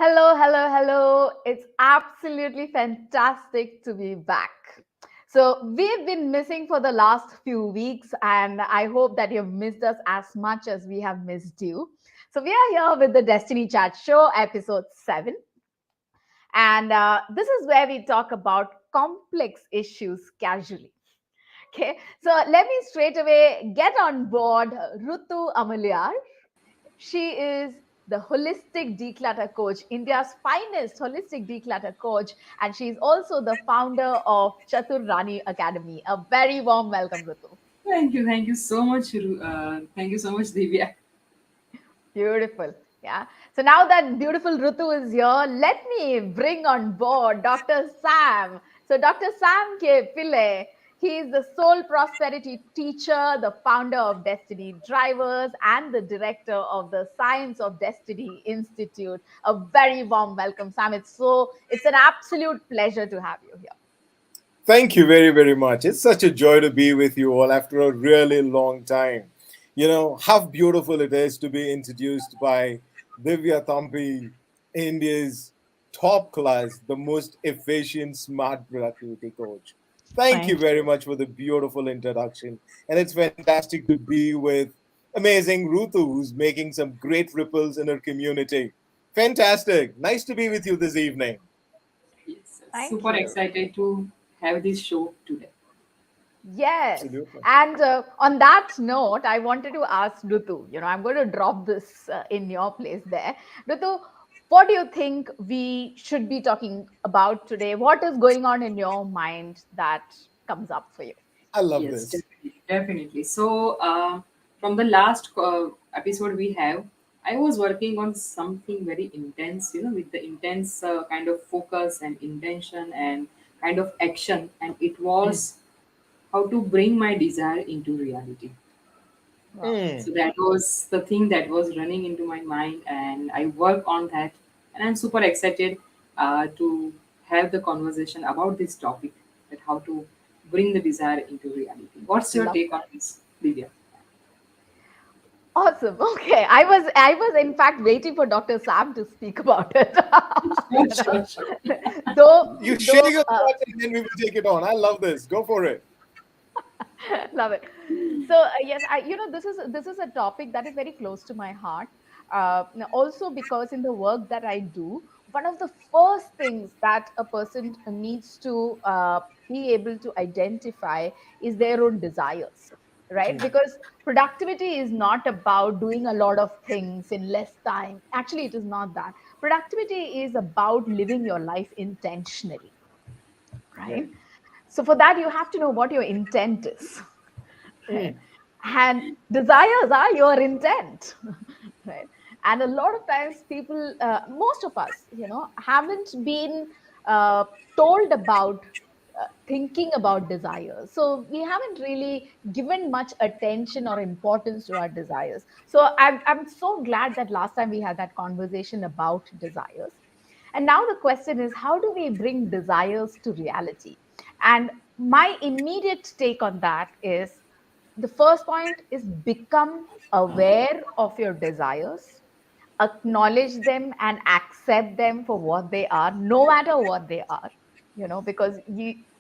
Hello, hello, hello. It's absolutely fantastic to be back. So, we've been missing for the last few weeks, and I hope that you've missed us as much as we have missed you. So, we are here with the Destiny Chat Show, episode 7. And this is where we talk about complex issues casually. Okay, so let me straight away get on board Rutu Amalyar. She is the holistic declutter coach, India's finest holistic declutter coach, and she's also the founder of Chatur Rani Academy. A very warm welcome, Rutu. Thank you so much. Thank you so much, Divya. Beautiful. Yeah. So now that beautiful Rutu is here, let me bring on board Dr. Sam. So Dr. Sam K. Pillai, he is the sole prosperity teacher, the founder of Destiny Drivers, and the director of the Science of Destiny Institute. A very warm welcome, Sam. It's an absolute pleasure to have you here. Thank you very, very much. It's such a joy to be with you all after a really long time. You know, how beautiful it is to be introduced by Divya Thampi, India's top class, the most efficient, smart productivity coach. Thank you Thank very you. much for the beautiful introduction. And it's fantastic to be with amazing Rutu, who's making some great ripples in her community. Fantastic. Nice to be with you this evening. Yes, Thank super you. excited to have this show today. Yes. Absolutely. And on that note, I wanted to ask Rutu, I'm going to drop this in your place there. Rutu, what do you think we should be talking about today? What is going on in your mind that comes up for you? I love Yes, this. definitely. So, from the last episode we have, I was working on something very intense, with the intense kind of focus and intention and kind of action, and it was how to bring my desire into reality. Wow. Hmm. So that was the thing that was running into my mind, and I work on that. And I'm super excited to have the conversation about this topic, that how to bring the desire into reality. What's your Love take on that. this, Divya? Awesome. Okay. I was in fact waiting for Dr. Sam to speak about it. Sure, you know. sure, sure. though You share though your thoughts and then we will take it on. I love this. Go for it. Love it. So yes, this is a topic that is very close to my heart. Now also because in the work that I do, one of the first things that a person needs to be able to identify is their own desires, right? Because productivity is not about doing a lot of things in less time. Actually, it is not that. Productivity is about living your life intentionally, right? Right. So for that, you have to know what your intent is. Right? Mm. And desires are your intent. Right? And a lot of times people, most of us, haven't been uh, told about thinking about desires, so we haven't really given much attention or importance to our desires. So I'm so glad that last time we had that conversation about desires. And now the question is, how do we bring desires to reality? And my immediate take on that is, the first point is become aware of your desires, acknowledge them and accept them for what they are, no matter what they are, because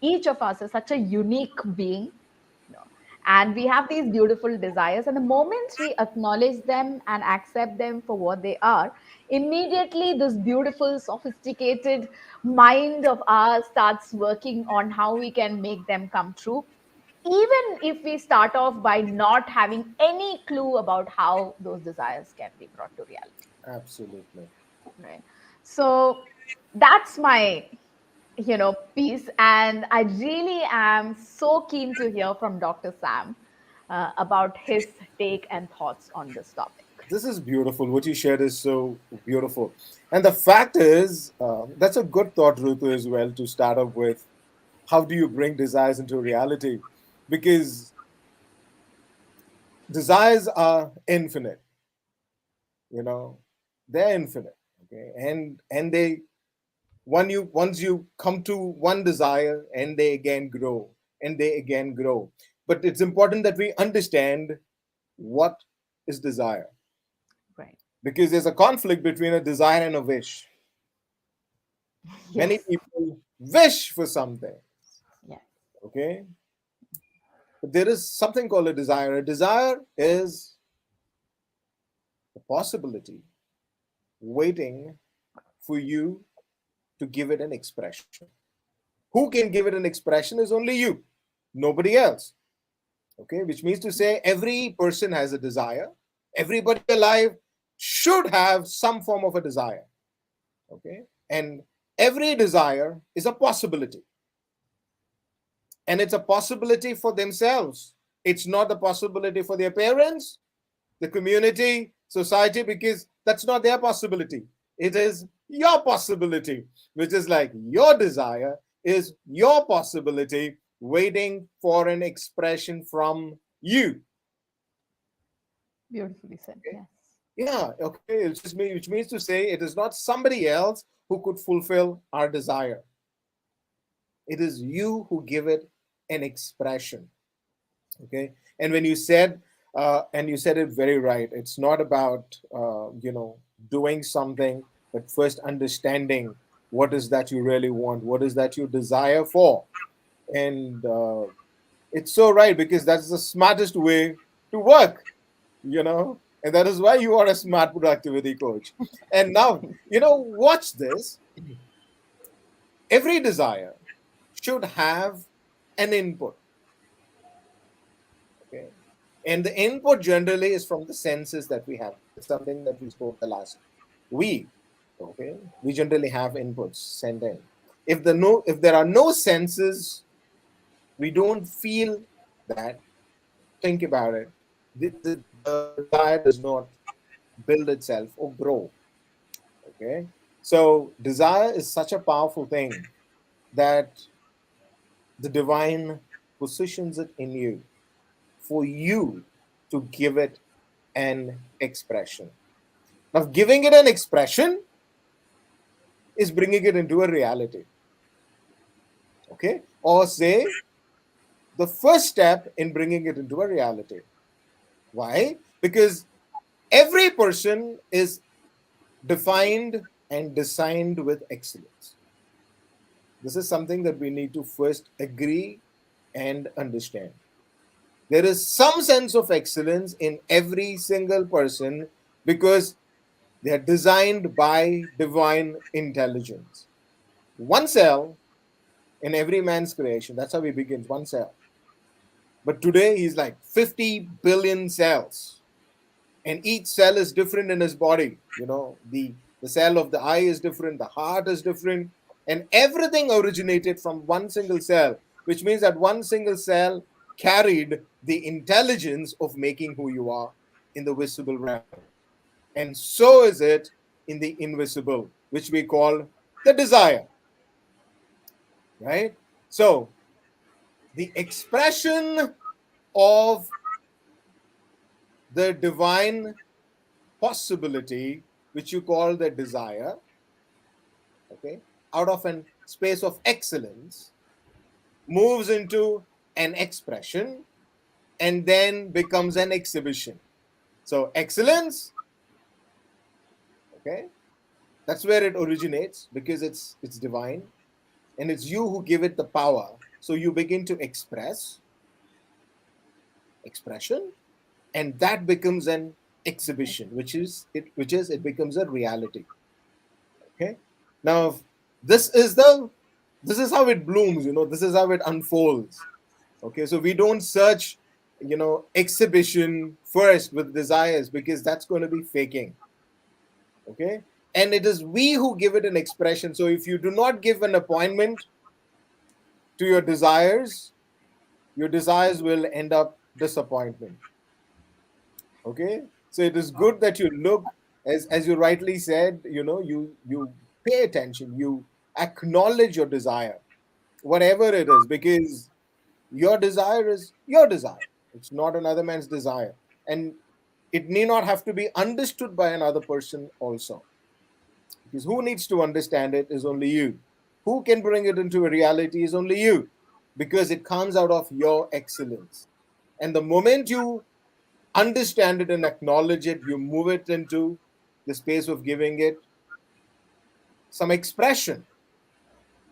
each of us is such a unique being, you know, and we have these beautiful desires. And the moment we acknowledge them and accept them for what they are, immediately this beautiful, sophisticated mind of ours starts working on how we can make them come true, even if we start off by not having any clue about how those desires can be brought to reality, Absolutely. right? So that's my piece, and I really am so keen to hear from Dr. Sam about his take and thoughts on this topic. This is beautiful. What you shared is so beautiful. And the fact is, that's a good thought, Rutu, as well, to start off with. How do you bring desires into reality? Because desires are infinite, you know, they're infinite. Okay. And they once you come to one desire and they again grow and they again grow. But it's important that we understand what is desire, Right. because there's a conflict between a desire and a wish. Many Yes. people wish for something, Yes. okay? But there is something called a desire. A desire is a possibility waiting for you to give it an expression. Who can give it an expression is only you, nobody else. Okay, which means to say every person has a desire. Everybody alive should have some form of a desire. Okay, and every desire is a possibility, and it's a possibility for themselves. It's not a possibility for their parents, the community, society, because that's not their possibility. It is your possibility, which is like your desire is your possibility waiting for an expression from you. Beautifully said. Okay? Yes. Yeah, okay. Which means to say it is not somebody else who could fulfill our desire. It is you who give it an expression. Okay, and when you said and you said it very right, it's not about doing something, but first understanding what is that you really want, what is that you desire for. And it's so right, because that's the smartest way to work, and that is why you are a smart productivity coach. And now, watch this. Every desire should have an input. Okay, and the input generally is from the senses that we have. It's something that we spoke the last week. Okay, we generally have inputs sent in. If there are no senses, we don't feel that. Think about it. The desire does not build itself or grow. Okay, so desire is such a powerful thing that the divine positions it in you for you to give it an expression. Now, giving it an expression is bringing it into a reality. Okay? Or say the first step in bringing it into a reality. Why? Because every person is defined and designed with excellence. This is something that we need to first agree and understand. There is some sense of excellence in every single person because they are designed by divine intelligence. One cell in every man's creation. That's how he begins, one cell. But today he's like 50 billion cells. And each cell is different in his body. The cell of the eye is different, the heart is different, and everything originated from one single cell, which means that one single cell carried the intelligence of making who you are in the visible realm. And so is it in the invisible, which we call the desire, right? So, the expression of the divine possibility, which you call the desire, okay, out of an space of excellence, moves into an expression and then becomes an exhibition. So, excellence, okay, that's where it originates because it's divine, and it's you who give it the power. So you begin to expression, and that becomes an exhibition, which is it becomes a reality. Okay, now this is the this is how it blooms. This is how it unfolds. Okay, so we don't search exhibition first with desires, because that's going to be faking. Okay, and it is we who give it an expression. So if you do not give an appointment to your desires will end up disappointment. Okay, so it is good that you look, as you rightly said, you pay attention, you acknowledge your desire, whatever it is, because your desire is your desire. It's not another man's desire, and it need not have to be understood by another person also, because who needs to understand it is only you. Who can bring it into a reality is only you, because it comes out of your excellence. And the moment you understand it and acknowledge it, you move it into the space of giving it some expression.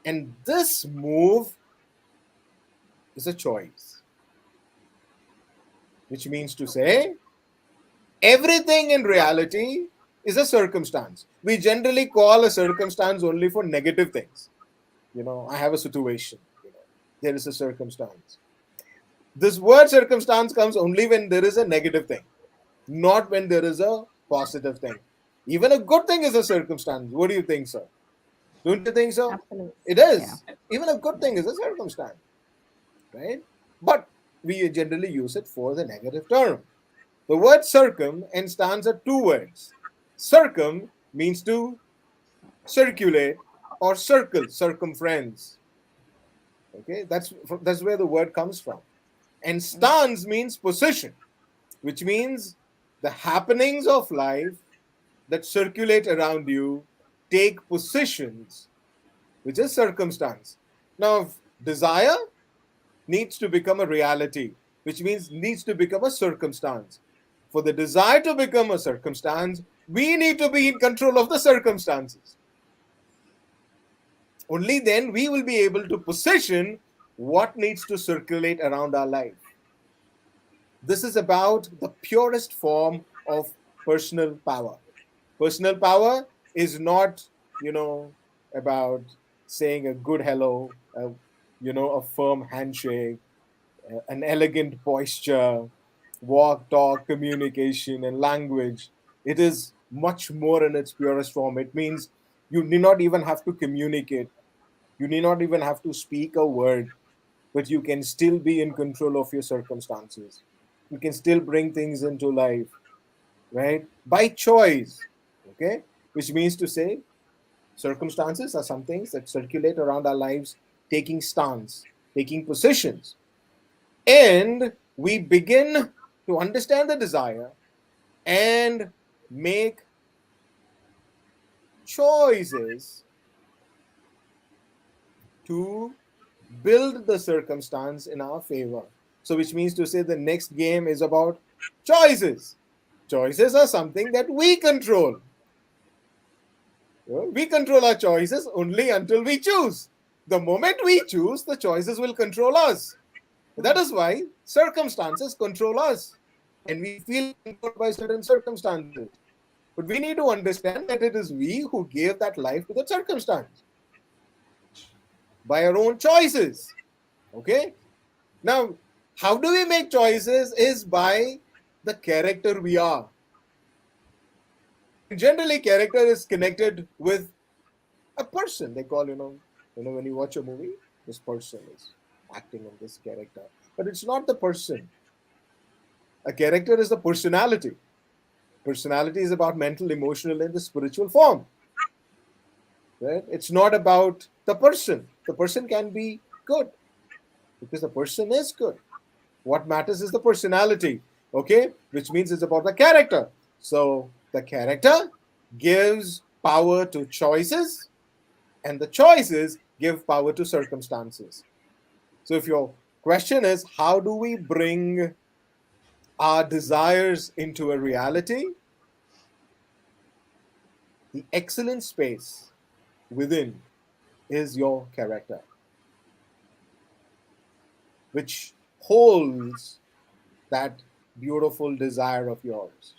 And this move is a choice, which means to say everything in reality is a circumstance. We generally call a circumstance only for negative things. I have a situation, there is a circumstance. This word circumstance comes only when there is a negative thing, not when there is a positive thing. Even a good thing is a circumstance. What do you think, sir? Don't you think so? Absolutely. It Yeah. is. Even a good thing is a circumstance, right? But we generally use it for the negative term. The word circum and stance are two words. Circum means to circulate or circle, circumference. Okay, that's where the word comes from. And stance means position, which means the happenings of life that circulate around you take positions, which is circumstance. Now, desire needs to become a reality, which means needs to become a circumstance. For the desire to become a circumstance, we need to be in control of the circumstances. Only then we will be able to position what needs to circulate around our life. This is about the purest form of personal power. Personal power is not, about saying a good hello, a firm handshake, an elegant posture, walk, talk, communication, and language. It is much more in its purest form. It means you need not even have to communicate. You need not even have to speak a word, but you can still be in control of your circumstances. You can still bring things into life, right? By choice, okay? Which means to say, circumstances are some things that circulate around our lives, taking stance, taking positions. And we begin to understand the desire and make choices to build the circumstance in our favor. So, which means to say the next game is about choices. Choices are something that we control. We control our choices only until we choose. The moment we choose, the choices will control us. That is why circumstances control us. And we feel controlled by certain circumstances. But we need to understand that it is we who gave that life to the circumstance by our own choices. Okay? Now, how do we make choices is by the character we are. Generally, character is connected with a person. They call, when you watch a movie, this person is acting in this character. But it's not the person. A character is the personality. Personality is about mental, emotional, and the spiritual form. Right? It's not about the person. The person can be good because the person is good. What matters is the personality, okay? Which means it's about the character. So the character gives power to choices, and the choices give power to circumstances. So if your question is, how do we bring our desires into a reality? The excellent space within is your character, which holds that beautiful desire of yours.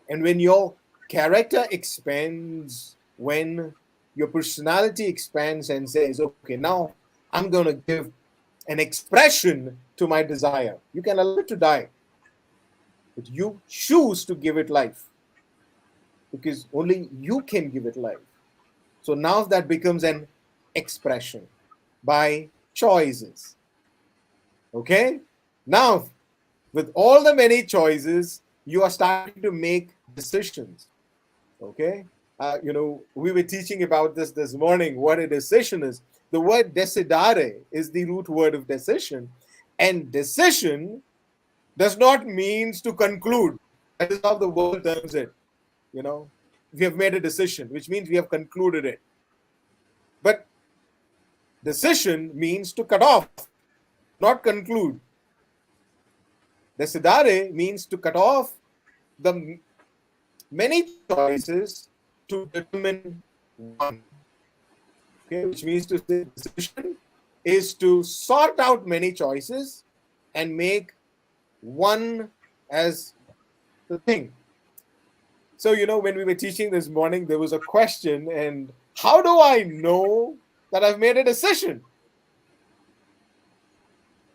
And when your character expands, when your personality expands and says, okay, now I'm going to give an expression to my desire, you can allow it to die, but you choose to give it life because only you can give it life. So now that becomes an expression by choices. Okay? Now, with all the many choices, you are starting to make decisions. Okay? We were teaching about this morning, what a decision is. The word decidare is the root word of decision. And decision does not mean to conclude. That is how the world terms it. We have made a decision, which means we have concluded it. But decision means to cut off, not conclude. Decidare means to cut off the many choices to determine one. Okay, which means to say decision is to sort out many choices and make one as the thing. So, when we were teaching this morning, there was a question, and how do I know that I've made a decision?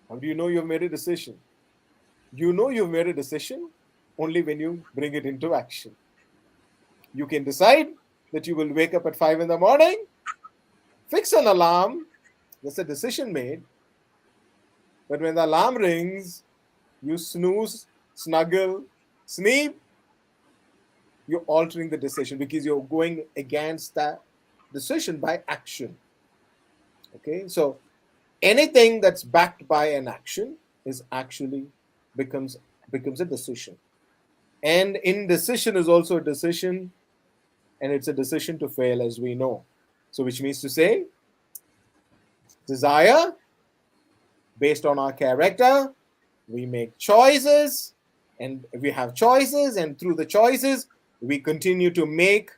How do you know you've made a decision? You know you've made a decision only when you bring it into action. You can decide that you will wake up at 5 in the morning, fix an alarm, that's a decision made. But when the alarm rings, you snooze, snuggle, sleep, you're altering the decision because you're going against that decision by action. Okay, so anything that's backed by an action is actually becomes a decision. And indecision is also a decision, and it's a decision to fail, as we know. So which means to say, desire based on our character, we make choices, and we have choices, and through the choices we continue to make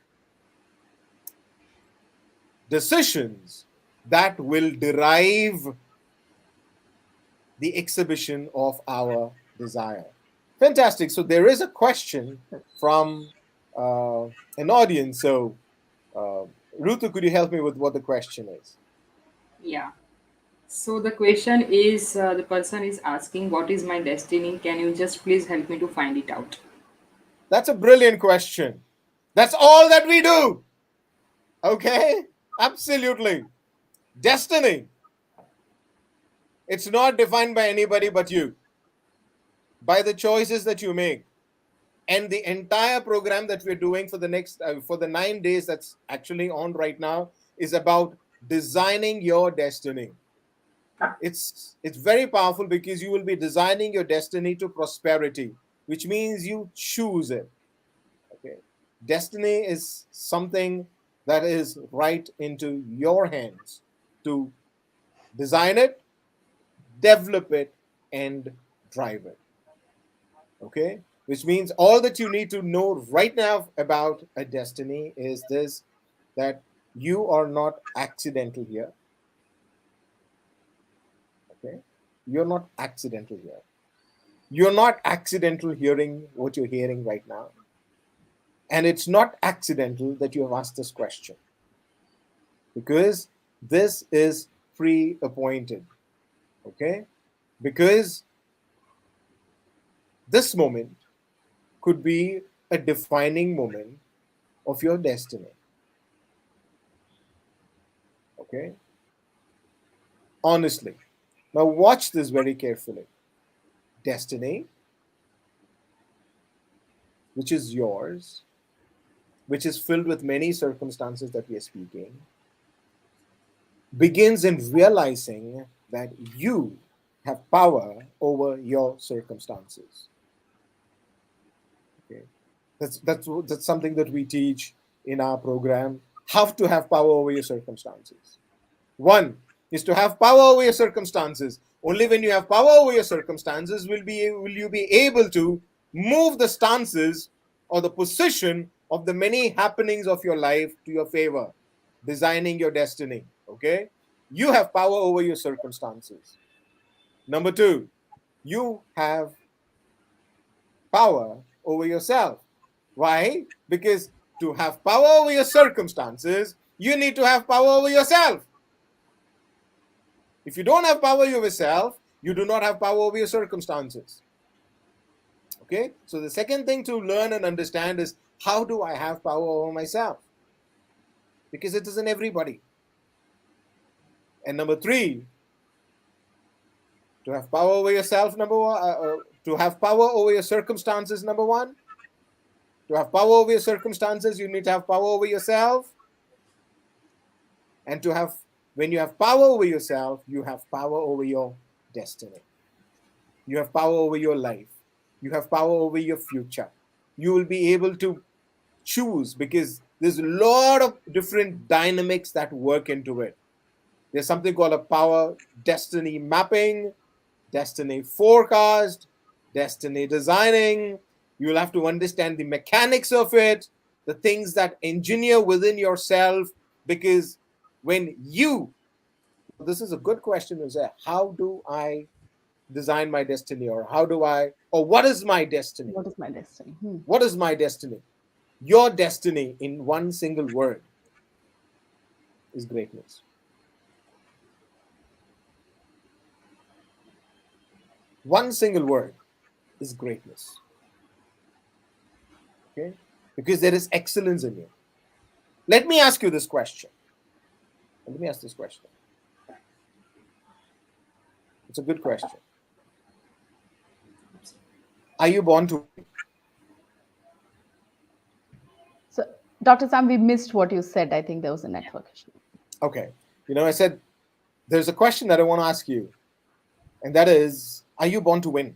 decisions that will derive the exhibition of our desire. Fantastic. So there is a question from an audience. So Rutu, could you help me with what the question is? Yeah. So the question is, the person is asking, "What is my destiny? Can you just please help me to find it out?" That's a brilliant question. That's all that we do. Okay? Absolutely. Destiny. It's not defined by anybody but you, by the choices that you make. And the entire program that we're doing for the next, for the 9 days that's actually on right now is about designing your destiny. It's very powerful because you will be designing your destiny to prosperity, which means you choose it. Okay, destiny is something that is right into your hands to design it, develop it, and drive it. Okay, which means all that you need to know right now about a destiny is this: that you are not accidental here. Okay, you're not accidental here. You're not accidental hearing what you're hearing right now. And it's not accidental that you have asked this question, because this is pre-appointed. Okay, because this moment could be a defining moment of your destiny. Okay, honestly, now watch this very carefully. Destiny, which is yours, which is filled with many circumstances that we are speaking, begins in realizing that you have power over your circumstances. Okay, that's something that we teach in our program. How to have power over your circumstances. One is to have power over your circumstances. Only when you have power over your circumstances will you be able to move the stances or the position of the many happenings of your life to your favor, designing your destiny. Okay, you have power over your circumstances. Number two, you have power over yourself. Why? Because to have power over your circumstances, you need to have power over yourself. If you don't have power over yourself, you do not have power over your circumstances. Okay? So the second thing to learn and understand is, how do I have power over myself? Because it isn't everybody. And number three, to have power over yourself, number one, to have power over your circumstances, number one. To have power over your circumstances, you need to have power over yourself. And when you have power over yourself, you have power over your destiny. You have power over your life. You have power over your future. You will be able to choose, because there's a lot of different dynamics that work into it. There's something called a power destiny mapping, destiny forecast, destiny designing. You'll have to understand the mechanics of it, the things that engineer within yourself, because when you, this is a good question, is that how do I design my destiny, or how do I, or what is my destiny? What is my destiny? Hmm. What is my destiny? Your destiny in one single word is greatness. One single word is greatness. Okay? Because there is excellence in you. Let me ask you this question. Let me ask this question. It's a good question. Are you born to win? So, Dr. Sam, we missed what you said. I think there was a network issue. Okay. I said there's a question that I want to ask you, and that is, are you born to win?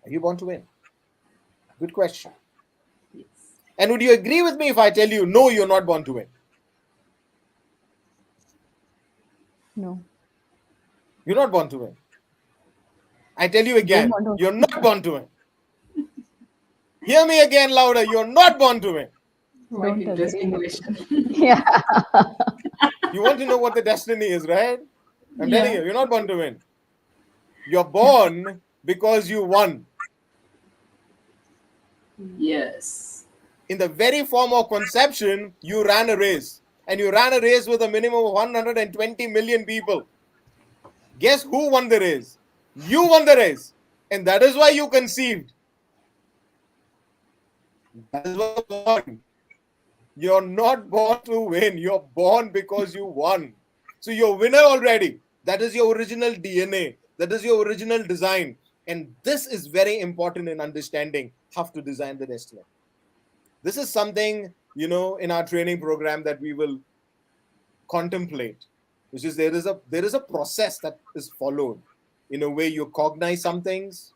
Are you born to win? Good question. Yes. And would you agree with me if I tell you, no, you're not born to win? No. You're not born to win. I tell you Don't again, want to. you're not born to win. Hear me again louder. You're not born to win. Quite Don't agree interesting with question. Yeah. You want to know what the destiny is, right? I'm telling Yeah. you, you're not born to win. You're born because you won. Yes. In the very form of conception, you ran a race. And you ran a race with a minimum of 120 million people. Guess who won the race? You won the race. And that is why you conceived. That is why you're born. You're not born to win. You're born because you won. So you're a winner already. That is your original DNA. That is your original design. And this is very important in understanding how to design the destiny. This is something, in our training program that we will contemplate, which is there is a process that is followed. In a way, you cognize some things,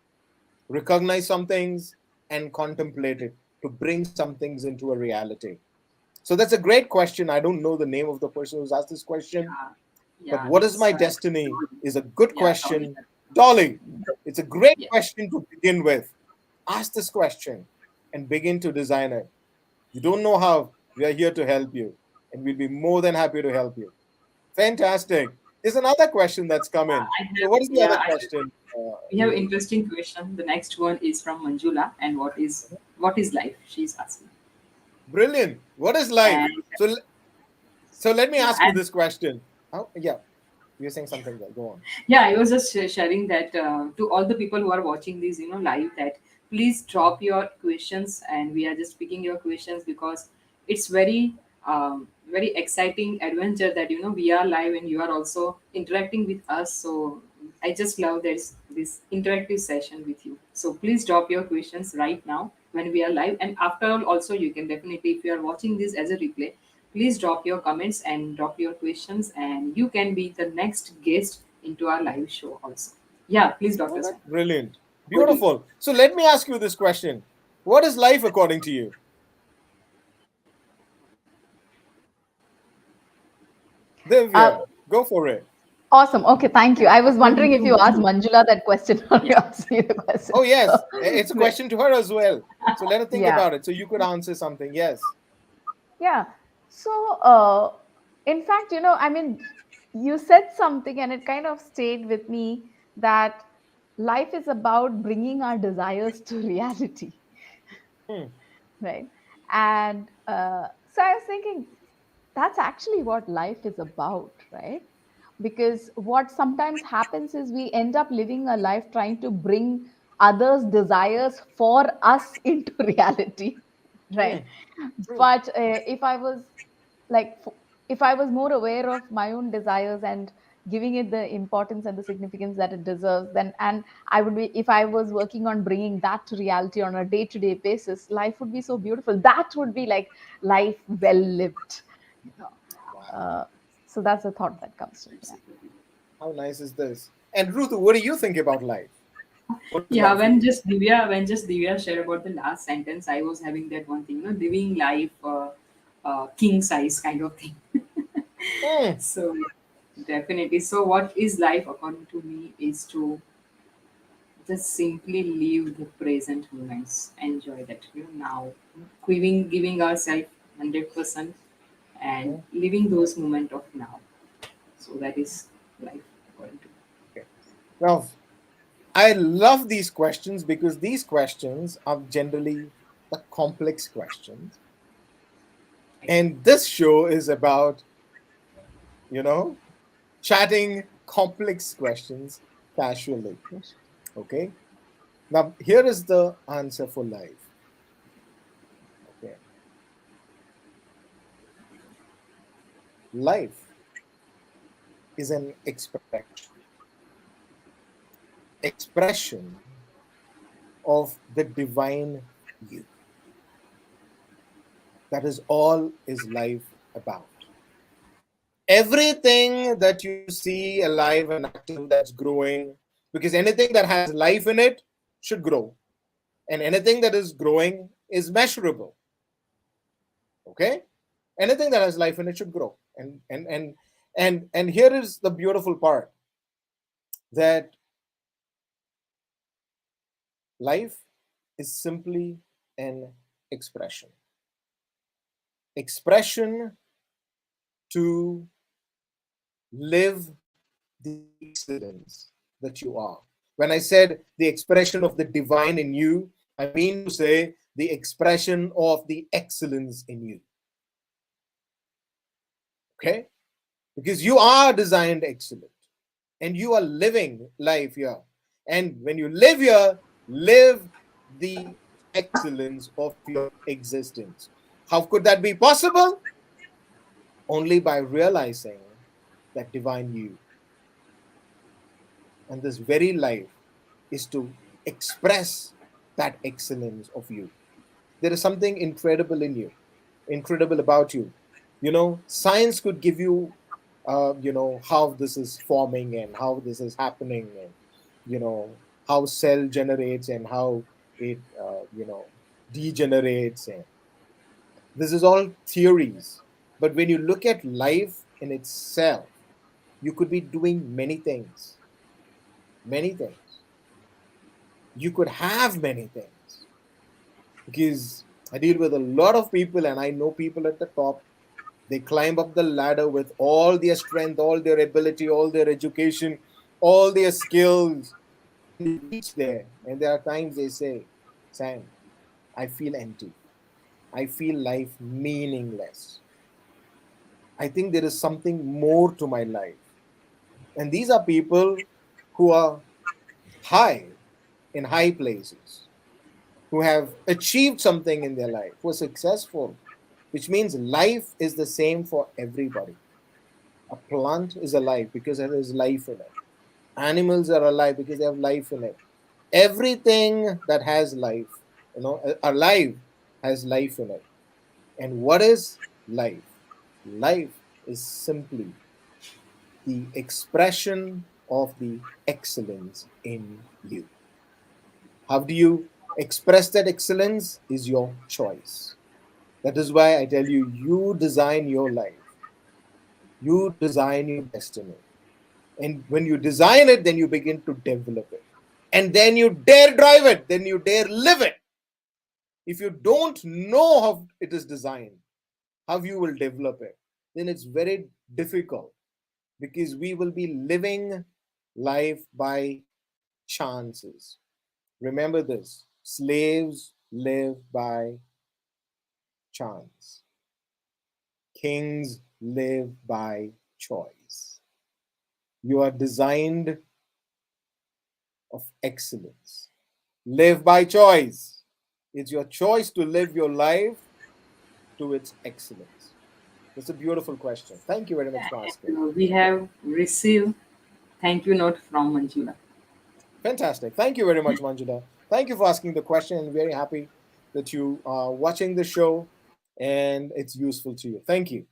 recognize some things, and contemplate it to bring some things into a reality. So that's a great question. I don't know the name of the person who's asked this question, Yeah. but Yeah. what is It's my destiny is a good yeah. Totally. question. Dolly, it's a great Yeah. question to begin with. Ask this question and begin to design it. You don't know how, we are here to help you, and we'll be more than happy to help you. Fantastic. There's another question that's come in. I So, have. what is the Yeah. other question? We have Ruthie? interesting question. The next one is from Manjula, and what is life? She's asking. Brilliant. What is life? And So let me yeah, ask you and this question. Oh, yeah, you're saying something there. Go on. yeah, I was just sharing that to all the people who are watching this, live, that please drop your questions, and we are just picking your questions because it's very exciting adventure that we are live and you are also interacting with us. So I just love this interactive session with you. So please drop your questions right now when we are live, and after all, also you can definitely, if you are watching this as a replay, please drop your comments and drop your questions, and you can be the next guest into our live show also. Yeah, please, Oh, Dr. that's Sam. brilliant. Over to you. Beautiful. So let me ask you this question. What is life according to you? Uh, Divya, go for it. awesome. Okay, thank you. I was According wondering to if you asked me, Manjula that question or you yeah, asked me the question. Oh, So, yes. It's a great. question to her as well. So let her think Yeah. about it. So you could answer something. Yes. Yeah. So, in fact, I mean, you said something and it kind of stayed with me that life is about bringing our desires to reality, Hmm. right? And so I was thinking that's actually what life is about, right? Because what sometimes happens is we end up living a life trying to bring others' desires for us into reality, right? Hmm. True. But if I was like if I was more aware of my own desires and giving it the importance and the significance that it deserves, then and I would be if I was working on bringing that to reality on a day to day basis, life would be so beautiful. That would be like life well lived, you know. Wow. uh, so that's the thought that comes to me. Yeah. absolutely. How nice is this? And Ruth, what do you think about life? What is Yeah, life for you? when just Divya shared about the last sentence, I was having that one thing, living life, king size kind of thing. Hmm. So definitely. So what is life according to me is to just simply live the present moments, enjoy that now, giving ourselves 100%, and Mhm. living those moments of now. So that is life according to me. Okay. Now, I love these questions because these questions are generally the complex questions. And this show is about, you know, chatting complex questions casually. Yes. Okay. Now, here is the answer for life. Okay. Life is an expression of the divine you. That is all is life about. Everything that you see alive and active that's growing, because anything that has life in it should grow, and anything that is growing is measurable. Okay, anything that has life in it should grow, and here is the beautiful part, that life is simply an expression expression to live the excellence that you are. When I said the expression of the divine in you, I mean to say the expression of the excellence in you. Okay? Because you are designed excellent and you are living life here. And when you live here, live the excellence of your existence. How could that be possible? Only by realizing that divine you. And this very life is to express that excellence of you. There is something incredible in you, incredible about you. Science could give you, how this is forming and how this is happening, and how cell generates and how it, degenerates, and this is all theories. But when you look at life in itself, you could be doing many things, many things. You could have many things, because I deal with a lot of people and I know people at the top. They climb up the ladder with all their strength, all their ability, all their education, all their skills, and they reach there. And there are times they say, Sam, I feel empty. I feel life meaningless. I think there is something more to my life. And these are people who are high in high places, who have achieved something in their life, who are successful, which means life is the same for everybody. A plant is alive because there is life in it. Animals are alive because they have life in it. Everything that has life, alive, has life in it. And what is life? Life is simply the expression of the excellence in you. How do you express that excellence is your choice. That is why I tell you, you design your life, you design your destiny. And when you design it, then you begin to develop it. And then you dare drive it, then you dare live it. If you don't know how it is designed, how you will develop it, then it's very difficult, because we will be living life by chances. Remember this: slaves live by chance, kings live by choice. You are designed of excellence. Live by choice. It's your choice to live your life to its excellence. That's a beautiful question. Thank you very much for asking. We have received thank you note from Manjula. Fantastic. Thank you very much, Manjuda. Thank you for asking the question, and very happy that you are watching the show and it's useful to you. Thank you.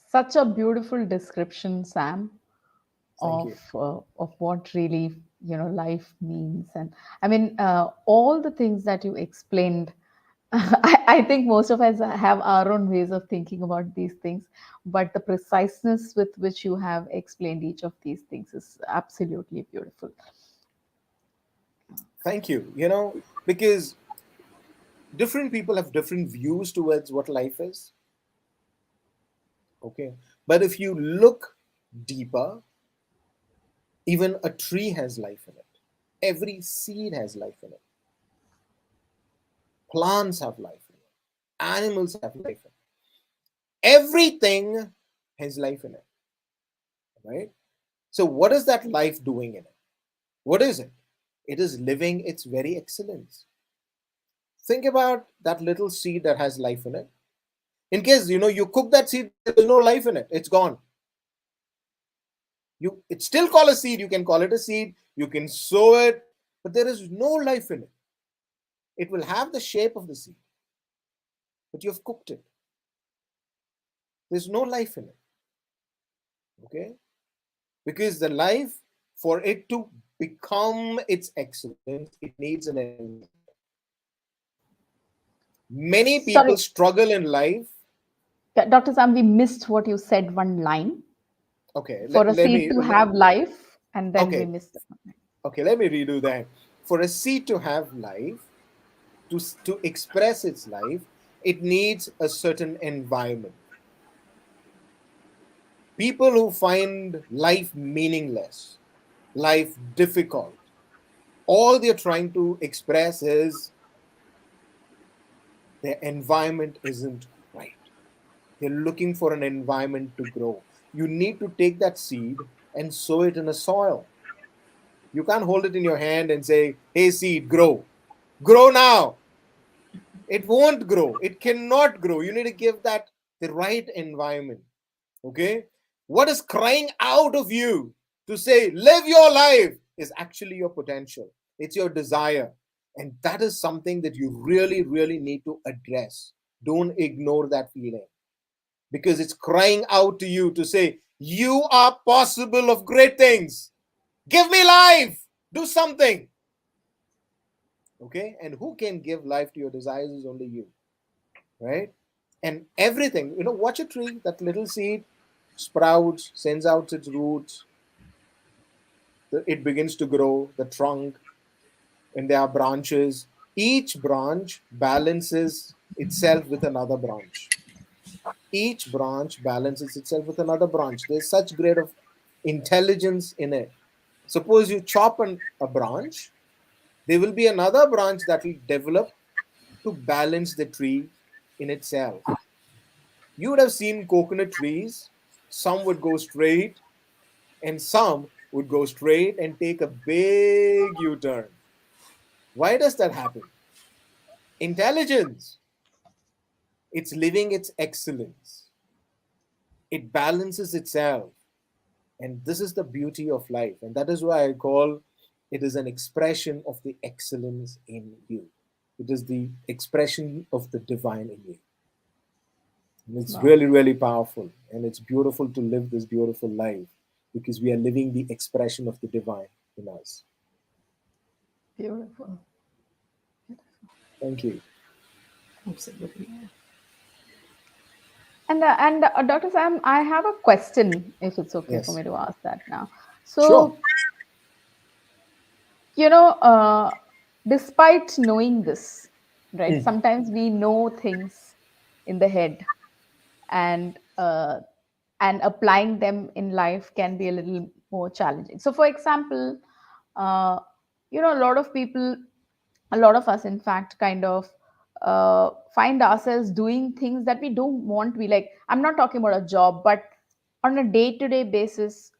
Such a beautiful description, Sam, Thank you. of what really life means. And I mean, all the things that you explained. I think most of us have our own ways of thinking about these things, but the preciseness with which you have explained each of these things is absolutely beautiful. Thank you. Because Different people have different views towards what life is. Okay. But if you look deeper, even a tree has life in it. Every seed has life in it. Plants have life in it. Animals have life in it. Everything has life in it. Right? So, what is that life doing in it? What is it? It is living its very excellence. Think about that little seed that has life in it. In case you cook that seed, there's no life in it. It's gone. It's still called a seed. You can call it a seed. You can sow it, but there is no life in it. It will have the shape of the seed, but you've cooked it. There's no life in it. Okay? Because the life, for it to become its excellence, it needs an environment. Many people Sorry, struggle in life. Dr. Sam, we missed what you said, one line. Okay, For a let seed me. to have life, and then we Okay, missed it. okay, let me redo that. For a seed to have life, to express its life, it needs a certain environment. People who find life meaningless, life difficult, all they're trying to express is their environment isn't right. They're looking for an environment to grow. You need to take that seed and sow it in a soil. You can't hold it in your hand and say, hey, seed, grow. Grow now. It won't grow. It cannot grow. You need to give that the right environment. Okay? What is crying out of you to say, live your life, is actually your potential. It's your desire. And that is something that you really, really need to address. Don't ignore that feeling, because it's crying out to you to say, you are possible of great things. Give me life. Do something. Okay? And who can give life to your desires is only you. Right? And everything, watch a tree, that little seed sprouts, sends out its roots, it begins to grow, the trunk, and there are branches. Each branch balances itself with another branch. Each branch balances itself with another branch. There's such great of intelligence in it. Suppose you chop a branch, there will be another branch that will develop to balance the tree in itself. You would have seen coconut trees, some would go straight and some would go straight and take a big U turn. Why does that happen? Intelligence. It's living its excellence, it balances itself. And this is the beauty of life. And that is why I call it is an expression of the excellence in you. It is the expression of the divine in you. And it's Wow. really, really powerful. And it's beautiful to live this beautiful life because we are living the expression of the divine in us. Beautiful. Thank you. Absolutely. And Dr. Sam, I have a question, if it's okay for Yes. me to ask that now. Sure. So, you know, despite knowing this, right? Mm. Sometimes we know things in the head, and applying them in life can be a little more challenging. So, for example, uh, a lot of people, a lot of us, in fact, kind of find ourselves doing things that we don't want to be. Like, I'm not talking about a job, but on a day-to-day basis,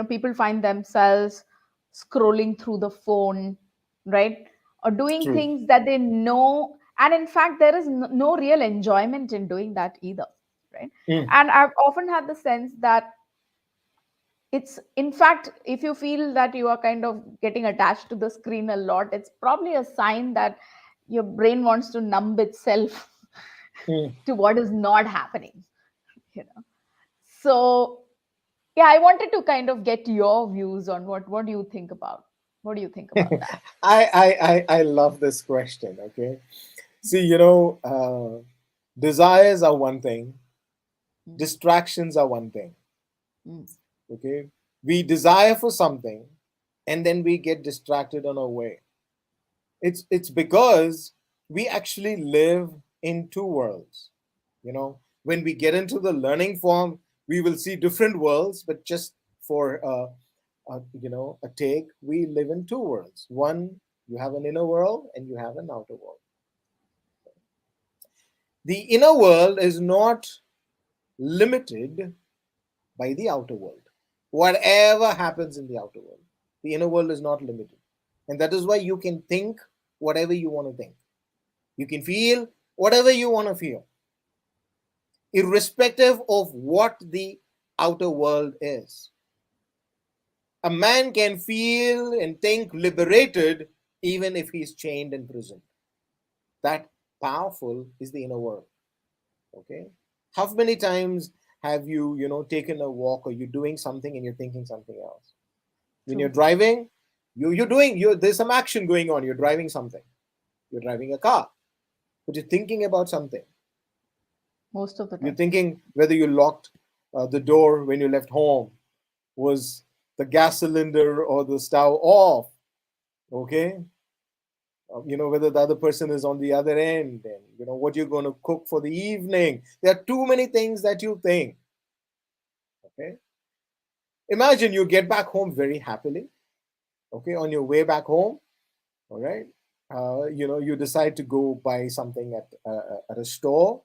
people find themselves scrolling through the phone, right, or doing True. things that they know, and in fact there is no real enjoyment in doing that either, right? Mm. And I've often had the sense that it's, in fact, if you feel that you are kind of getting attached to the screen a lot, it's probably a sign that your brain wants to numb itself Mm. to what is not happening, you know. So yeah, I wanted to kind of get your views on what do you think about, that. I love this question. Okay. See, desires are one thing, Mm, distractions are one thing. mm, Okay. We desire for something and then we get distracted on our way. It's because we actually live in two worlds. You know, when we get into the learning form, we will see different worlds, but just for a take, we live in two worlds. One, you have an inner world and you have an outer world. The inner world is not limited by the outer world. Whatever happens in the outer world, the inner world is not limited. And that is why you can think whatever you want to think. You can feel whatever you want to feel, irrespective of what the outer world is. A man can feel and think liberated even if he's chained in prison. That powerful is the inner world. Okay. How many times have you taken a walk, or you're doing something and you're thinking something else? When you're True. driving, there's some action going on. You're driving something. You're driving a car, but you're thinking about something. Most of the You're time. thinking whether you locked the door when you left home. Was the gas cylinder or the stove off? Okay. Whether the other person is on the other end, and what you're going to cook for the evening. There are too many things that you think. Okay. Imagine you get back home very happily. Okay. On your way back home, all right. You decide to go buy something at a store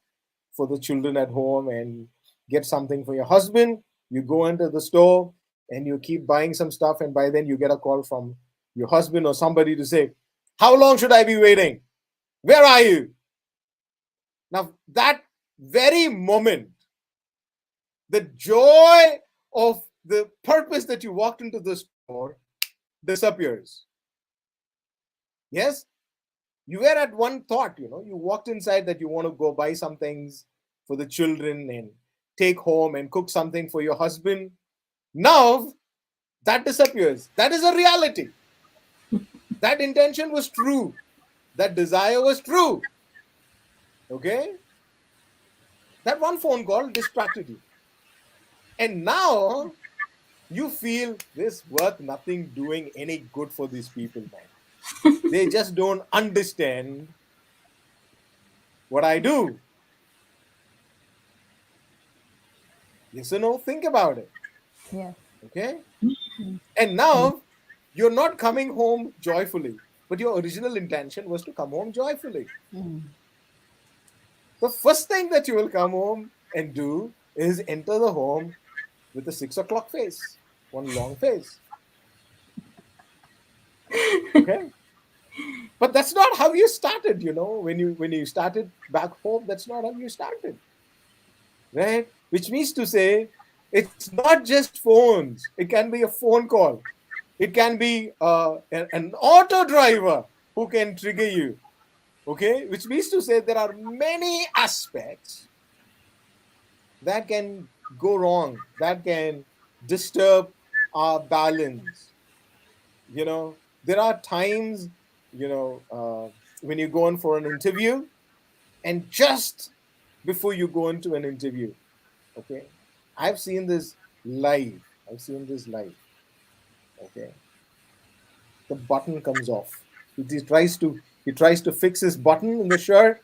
for the children at home, and get something for your husband. You go into the store and you keep buying some stuff, and by then you get a call from your husband or somebody to say, "How long should I be waiting? Where are you?" Now, that very moment, the joy of the purpose that you walked into the store disappears. Yes? You were at one thought, you walked inside that you want to go buy some things for the children and take home and cook something for your husband. Now, that disappears. That is a reality. That intention was true. That desire was true. Okay? That one phone call distracted you. And now you feel this worth nothing doing any good for these people, man. They just don't understand what I do. Yes or no? Think about it. Yes. Okay? Mm. And now you're not coming home joyfully, but your original intention was to come home joyfully. Mm. The first thing that you will come home and do is enter the home with a 6 o'clock face, one long face. Okay? But that's not how you started, when you started back home, that's not how you started. Right? Which means to say, it's not just phones. It can be a phone call. It can be an auto driver who can trigger you. Okay? Which means to say there are many aspects that can go wrong, that can disturb our balance. There are times, when you go in for an interview, and just before you go into an interview, okay, I've seen this live. I've seen this live. Okay, the button comes off. He tries to fix his button in the shirt,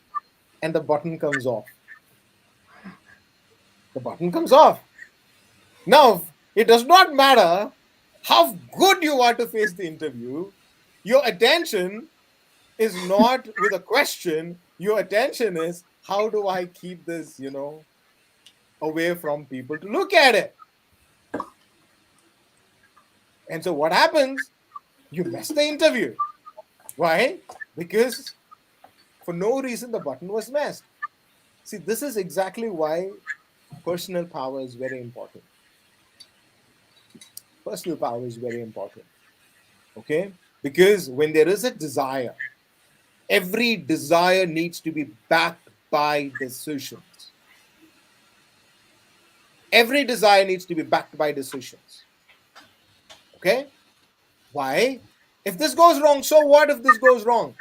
and the button comes off. The button comes off. Now, it does not matter how good you are to face the interview. Your attention is not with a question. Your attention is, how do I keep this, away from people to look at it? And so what happens? You mess the interview. Why? Because for no reason the button was messed. See, this is exactly why personal power is very important. Personal power is very important. Okay? Because when there is a desire, every desire needs to be backed by decisions. Every desire needs to be backed by decisions. Okay? Why? If this goes wrong, so what if this goes wrong?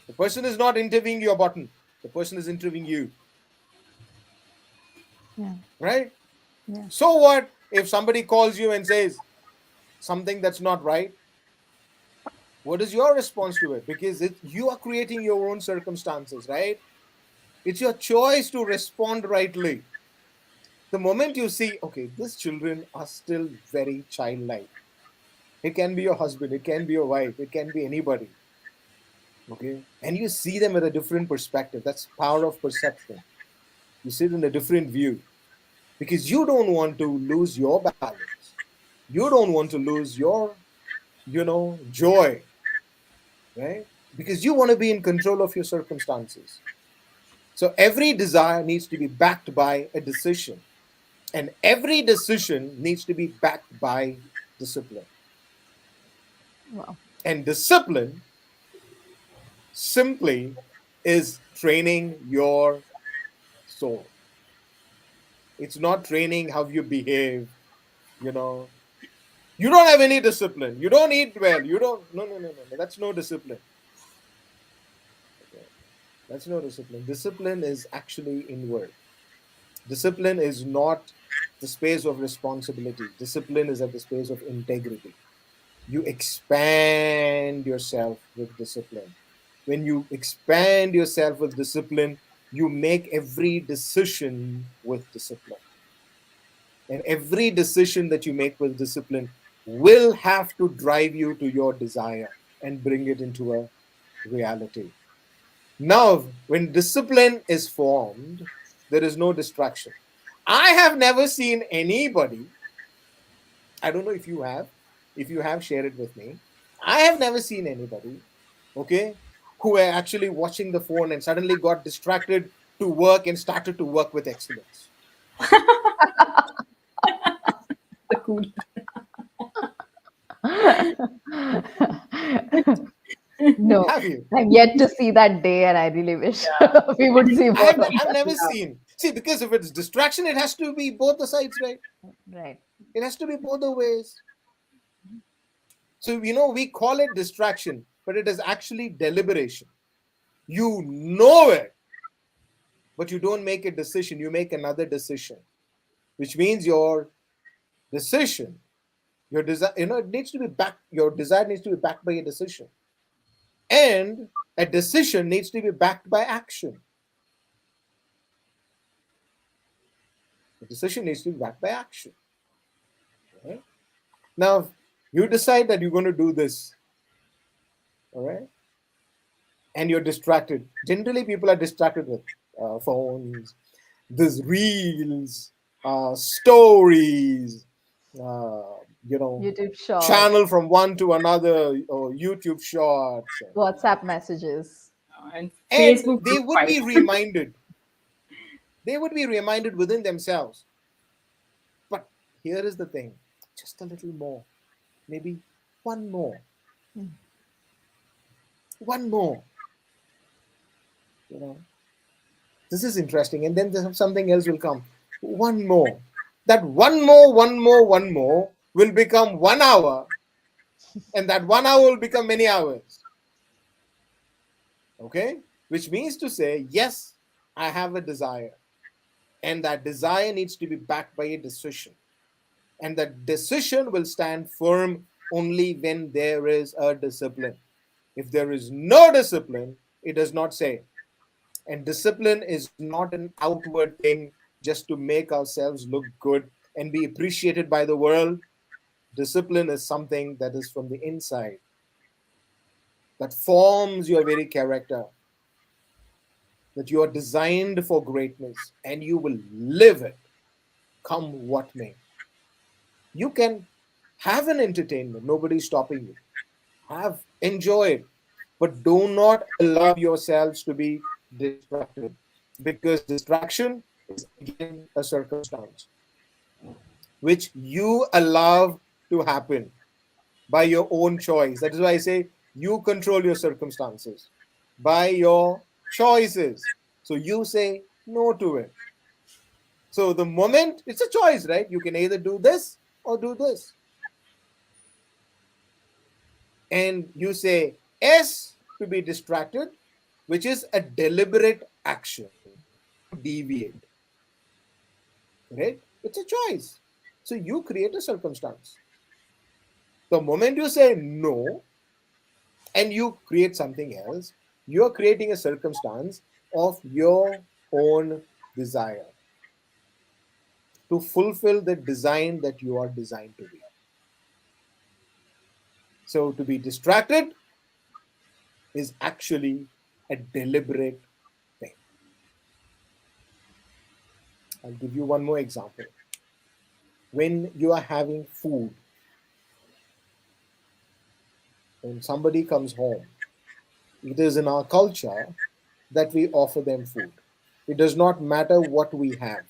The person is not interviewing your button. The person is interviewing you. Yeah. Right? Yeah. So what if somebody calls you and says something that's not right? What is your response to it? Because you are creating your own circumstances, right? It's your choice to respond rightly. The moment you see, okay, these children are still very childlike. It can be your husband, it can be your wife, it can be anybody. Okay. And you see them with a different perspective. That's power of perception. You see it in a different view. Because you don't want to lose your balance. You don't want to lose your, joy, right? Because you want to be in control of your circumstances. So every desire needs to be backed by a decision. And every decision needs to be backed by discipline. Wow. And discipline simply is training your soul. It's not training how you behave, you know. You don't have any discipline. You don't eat well. You don't. No, no, no, no, no. That's no discipline. Okay. That's no discipline. Discipline is actually inward. Discipline is not the space of responsibility. Discipline is at the space of integrity. You expand yourself with discipline. When you expand yourself with discipline, you make every decision with discipline. And every decision that you make with discipline will have to drive you to your desire and bring it into a reality. Now, when discipline is formed, there is no distraction. I have never seen anybody, I don't know if you have, share it with me. I have never seen anybody, okay, who were actually watching the phone and suddenly got distracted to work and started to work with excellence. Cool. No, Have you? I'm yet to see that day, and I really wish we would see more of I've that. never seen. See, because if it's distraction, it has to be both the sides, right? Right. It has to be both the ways. So, we call it distraction, but it is actually deliberation. You know it, but you don't make a decision. You make another decision, which means your decision, your desire, it needs to be backed. Your desire needs to be backed by a decision, and a decision needs to be backed by action. The decision needs to be backed by action. Right? Now, you decide that you're going to do this, all right, and you're distracted. Generally, people are distracted with phones, these reels, stories, uh, YouTube shorts, channel from one to another, or YouTube shorts, WhatsApp messages. And and Facebook they group would fight. be reminded. They would be reminded within themselves. But here is the thing: just a little more, maybe one more, one more. You know, this is interesting, and then something else will come. One more. That one more, one more, one more will become 1 hour, and that 1 hour will become many hours. Okay? Which means to say, yes, I have a desire, and that desire needs to be backed by a decision. And that decision will stand firm only when there is a discipline. If there is no discipline, it does not say. And discipline is not an outward thing just to make ourselves look good and be appreciated by the world. Discipline is something that is from the inside, that forms your very character, that you are designed for greatness and you will live it, come what may. You can have an entertainment, nobody's stopping you. Enjoy it, but do not allow yourselves to be distracted, because distraction is again a circumstance which you allow to happen by your own choice. That is why I say you control your circumstances by your choices. So you say no to it. So the moment, it's a choice, right? You can either do this or do this. And you say S to be distracted, which is a deliberate action to deviate. Right? It's a choice. So you create a circumstance. The moment you say no, and you create something else, you're creating a circumstance of your own desire to fulfill the design that you are designed to be. So to be distracted is actually a deliberate thing. I'll give you one more example. When you are having food, when somebody comes home, it is in our culture that we offer them food. It does not matter what we have.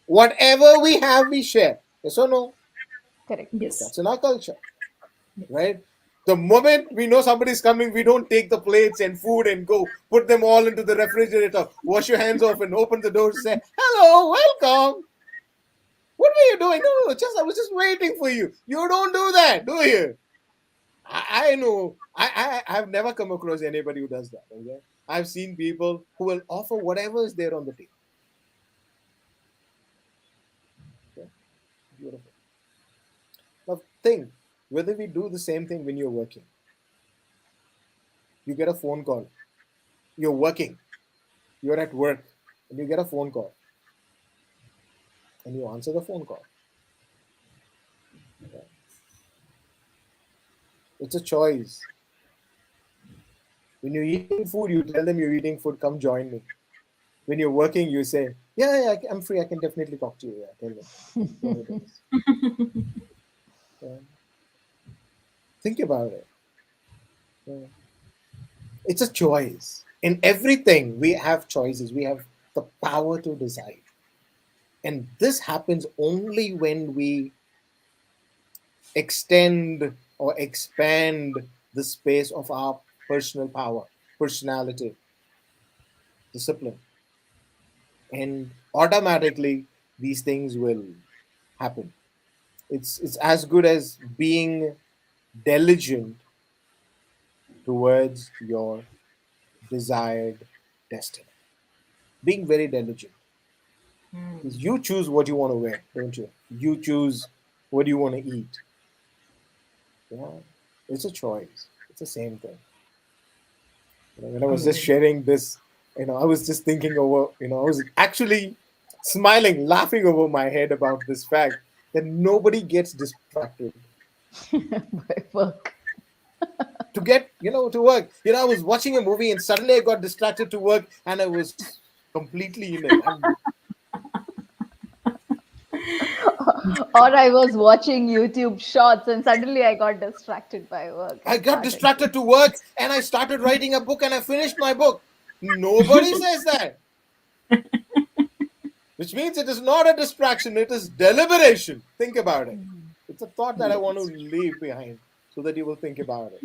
Whatever we have, we share. Yes or no? Correct. Yes. That's in our culture, right? The moment we know somebody's coming, we don't take the plates and food and go put them all into the refrigerator, wash your hands off, and open the door to say, "Hello, welcome." What were you doing? No, no, just I was just waiting for you. You don't do that, do you? I know. I've never come across anybody who does that. Okay, I've seen people who will offer whatever is there on the table. Okay, beautiful. Now think whether we do the same thing when you're working. You get a phone call. You're working. You're at work, and you get a phone call, and you answer the phone call. Okay? It's a choice. When you're eating food, you tell them you're eating food. Come join me. When you're working, you say, "Yeah, yeah, I'm free. I can definitely talk to you." Yeah, tell me what it is. Yeah. Think about it. Yeah. It's a choice. In everything, we have choices. We have the power to decide. And this happens only when we extend or expand the space of our personal power, personality, discipline. And automatically, these things will happen. It's as good as being diligent towards your desired destiny. Being very diligent. Because you choose what you want to wear, don't you? You choose what you want to eat. Yeah, it's a choice. It's the same thing. When I was just Amazing. sharing this, I was just thinking over, I was actually smiling, laughing over my head about this fact that nobody gets distracted By work. to get, to work. I was watching a movie and suddenly I got distracted to work and I was completely in it. Or I was watching YouTube shorts and suddenly I got distracted by work I and got started. distracted to work and I started writing a book and I finished my book. Nobody says that. Which means it is not a distraction, it is deliberation. Think about it. It's a thought that I want to Yes. leave behind so that you will think about it.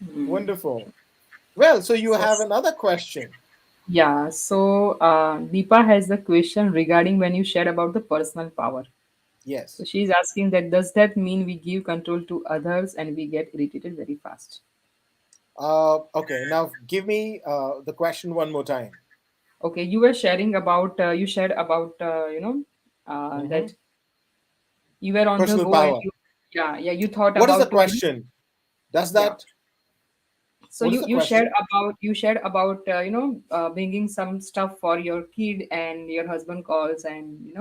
Mm. Wonderful. Well, so you So, have another question. yeah. So, Deepa has the question regarding when you shared about the personal power. So Yes. she's asking that does that mean we give control to others and we get irritated very fast? Okay, now give me the question one more time. Okay, you were sharing about you shared about Mhm. that you were on the Personal go and power. yeah you thought What is the about question? Does yeah. that, So what is you the you shared question? about bringing some stuff for your kid and your husband calls and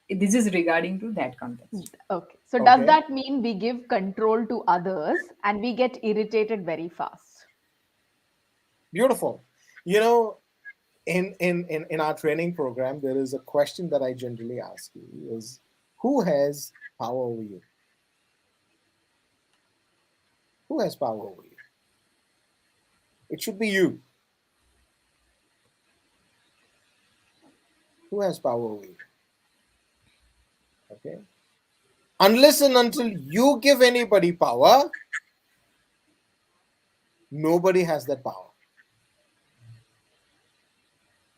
this is regarding to that context. Okay. So does Okay, that mean we give control to others and we get irritated very fast? beautiful. You know, in our training program, there is a question that I generally ask you is who has power over you? Who has power over you? It should be you. Who has power over you? Okay. Unless and until you give anybody power, nobody has that power.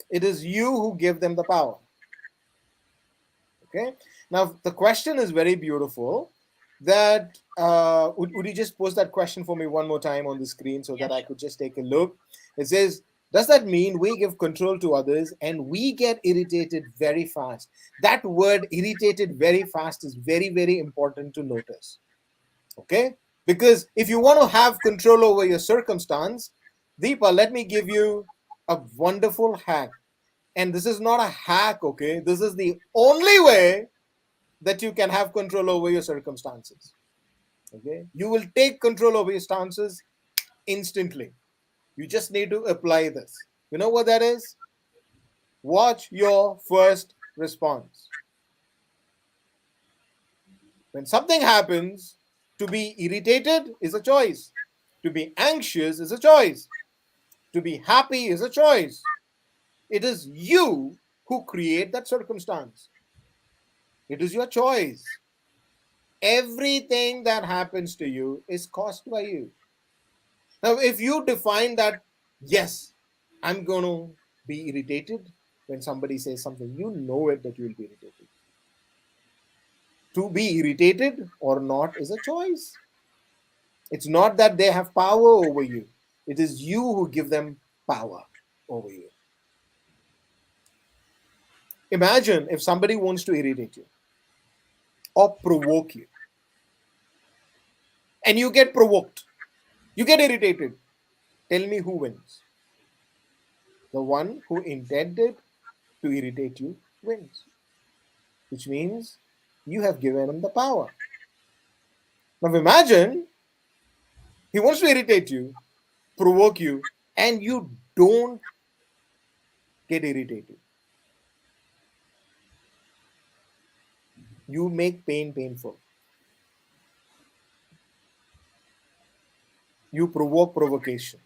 It is you who give them the power. Okay. Now the question is very beautiful. That would you just post that question for me one more time on the screen so Yeah, that I sure. could just take a look? It says, does that mean we give control to others and we get irritated very fast? That word irritated very fast is very, very important to notice. Okay. Because if you want to have control over your circumstance, Deepa, let me give you a wonderful hack. And this is not a hack, okay? This is the only way that you can have control over your circumstances. Okay? You will take control over your stances instantly. You just need to apply this. You know what that is? Watch your first response. When something happens, to be irritated is a choice. To be anxious is a choice. To be happy is a choice. It is you who create that circumstance. It is your choice. Everything that happens to you is caused by you. Now, if you define that, yes, I'm going to be irritated when somebody says something, you know it that you will be irritated. To be irritated or not is a choice. It's not that they have power over you, it is you who give them power over you. Imagine if somebody wants to irritate you or provoke you, and you get provoked, you get irritated. Tell me who wins. The one who intended to irritate you wins, which means you have given him the power. Now imagine he wants to irritate you, provoke you, and you don't get irritated. You make pain painful. You provoke provocation.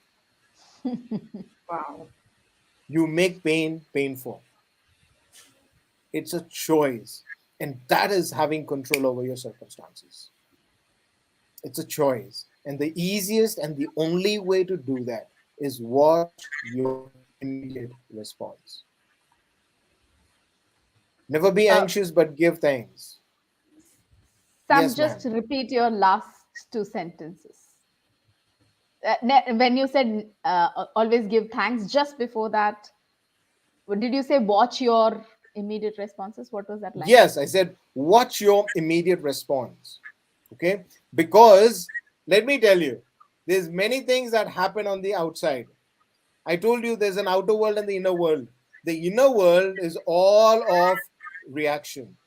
Wow. You make pain painful. It's a choice. And that is having control over your circumstances. It's a choice. And the easiest and the only way to do that is watch your immediate response. Never be Uh, anxious, but give thanks. Sam, Yes, just ma'am. repeat your last two sentences. When you said always give thanks, just before that, what did you say? Watch your immediate responses. What was that line? Yes, I said, watch your immediate response. Okay? Because let me tell you, there's many things that happen on the outside. I told you there's an outer world and the inner world. The inner world is all of reaction.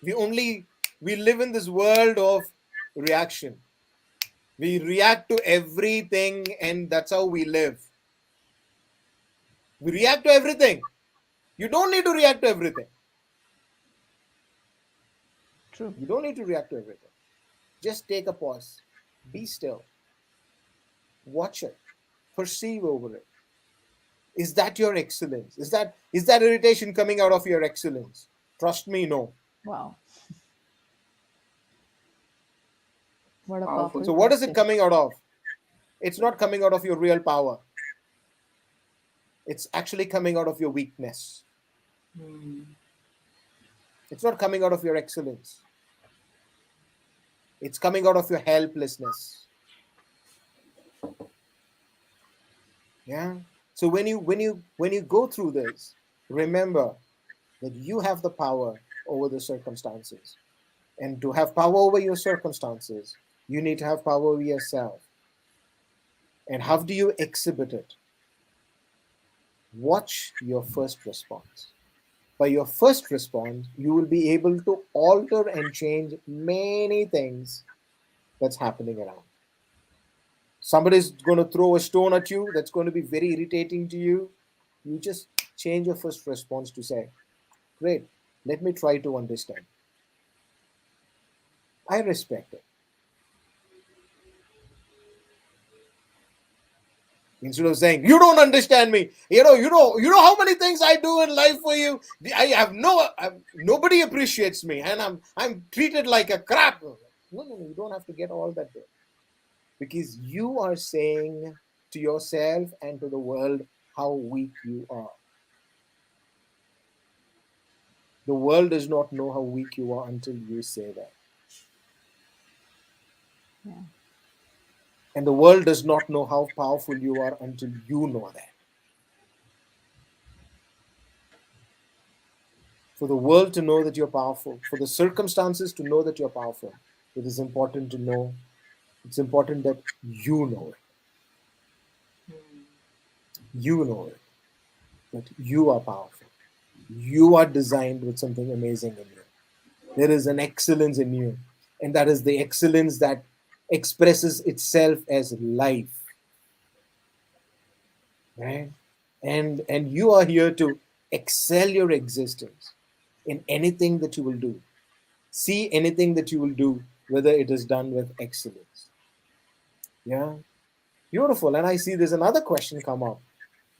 We live in this world of reaction. We react to everything, and that's how we live. We react to everything. You don't need to react to everything. True. You don't need to react to everything. Just take a pause. Be still. Watch it. Perceive over it. Is that your excellence? Is that irritation coming out of your excellence? Trust me, no. Wow. What a Powerful. powerful So what is it question. coming out of? It's not coming out of your real power. It's actually coming out of your weakness. Hmm. It's not coming out of your excellence. It's coming out of your helplessness. Yeah. So when you go through this, remember that you have the power over the circumstances. And to have power over your circumstances, you need to have power over yourself. And how do you exhibit it? Watch your first response. By your first response, you will be able to alter and change many things that's happening around. Somebody's going to throw a stone at you that's going to be very irritating to you. You just change your first response to say, great, let me try to understand. I respect it. Instead of saying, you don't understand me, you know how many things I do in life for you. Nobody appreciates me, and I'm treated like a crap. No, you don't have to get all that way, because you are saying to yourself and to the world how weak you are. The world does not know how weak you are until you say that. Yeah. And the world does not know how powerful you are until you know that. For the world to know that you're powerful, for the circumstances to know that you're powerful, It is important to know. It's important that you know it. You know it. That you are powerful. You are designed with something amazing in you. There is an excellence in you. And that is the excellence that expresses itself as life. Right? And you are here to excel your existence in anything that you will do. See anything that you will do, whether it is done with excellence. Yeah, beautiful. And I see there's another question come up.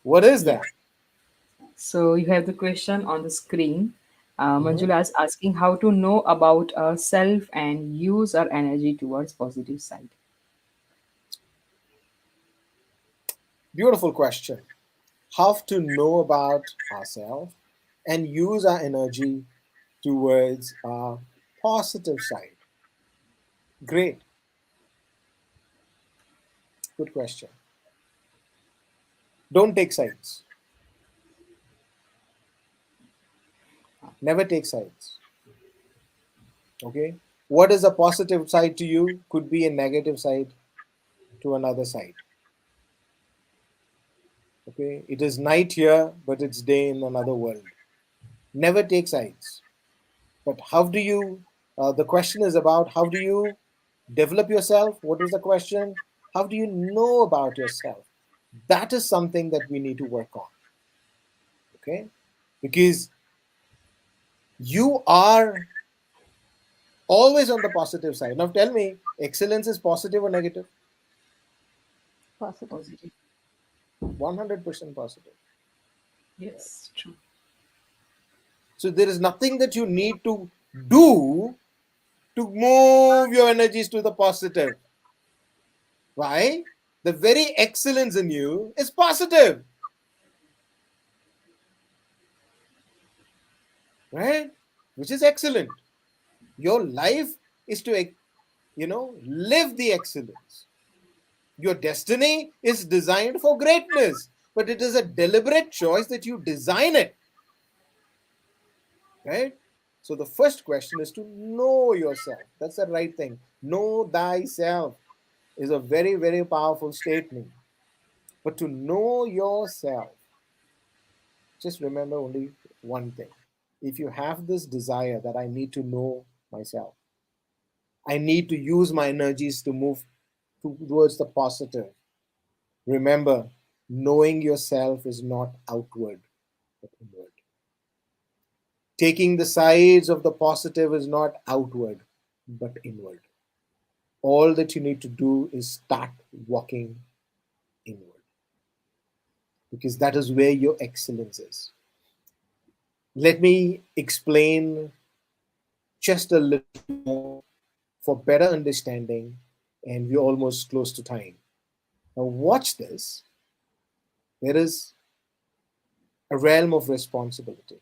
What is Yeah. that? So you have the question on the screen. Mhm. Manjula is asking how to know about ourself and use our energy towards positive side. Beautiful question. How to know about ourselves and use our energy towards our positive side. Great, good question. Don't take sides. Never take sides. Okay? What is a positive side to you could be a negative side to another side. Okay? It is night here, but it's day in another world. Never take sides. But how do you, the question is about how do you develop yourself? What is the question? How do you know about yourself? That is something that we need to work on. Okay? Because you are always on the positive side. Now tell me, excellence is positive or negative? Positive. Positive. 100% positive. Yes, true. So there is nothing that you need to do to move your energies to the positive. Why? The very excellence in you is positive, right? Which is excellent. Your life is to, live the excellence. Your destiny is designed for greatness, but it is a deliberate choice that you design it, right? So the first question is to know yourself. That's the right thing. Know thyself is a very, very powerful statement. But to know yourself, just remember only one thing. If you have this desire that I need to know myself, I need to use my energies to move towards the positive. Remember, knowing yourself is not outward, but inward. Taking the sides of the positive is not outward, but inward. All that you need to do is start walking inward because that is where your excellence is. Let me explain just a little more for better understanding, and we're almost close to time. Now, watch this. There is a realm of responsibility.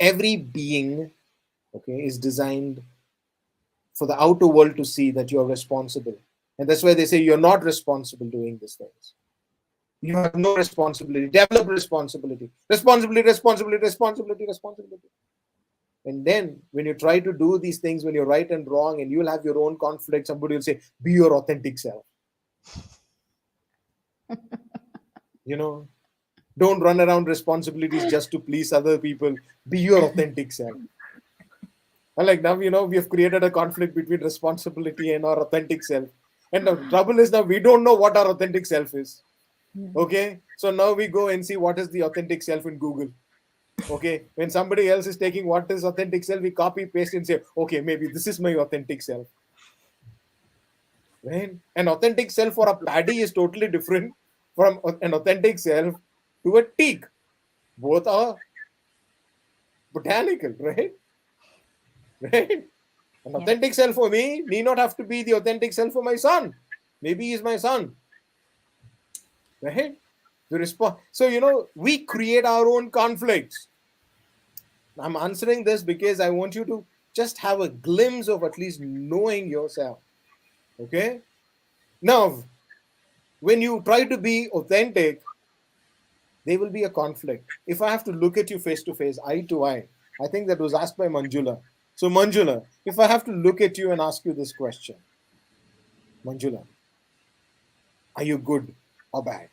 Every being, okay, is designed for the outer world to see that you're responsible. And that's why they say you're not responsible doing these things. You have no responsibility. Develop responsibility. Responsibility, responsibility, responsibility, responsibility. And then when you try to do these things, when you're right and wrong, and you'll have your own conflict, somebody will say, be your authentic self. You know, don't run around responsibilities just to please other people. Be your authentic self. And like now, we have created a conflict between responsibility and our authentic self. And the trouble is now we don't know what our authentic self is. Yeah. Okay. So now we go and see what is the authentic self in Google. Okay. When somebody else is taking what is authentic self, we copy, paste, and say, okay, maybe this is my authentic self. Right? An authentic self for a paddy is totally different from an authentic self to a teak. Both are botanical, right? Right? An Yeah. authentic self for me need not have to be the authentic self for my son. Maybe he's my son, right? The response. So we create our own conflicts. I'm answering this because I want you to just have a glimpse of at least knowing yourself. Okay. Now, when you try to be authentic, there will be a conflict. If I have to look at you face to face, eye to eye, I think that was asked by Manjula. So, Manjula, if I have to look at you and ask you this question, Manjula, are you good or bad?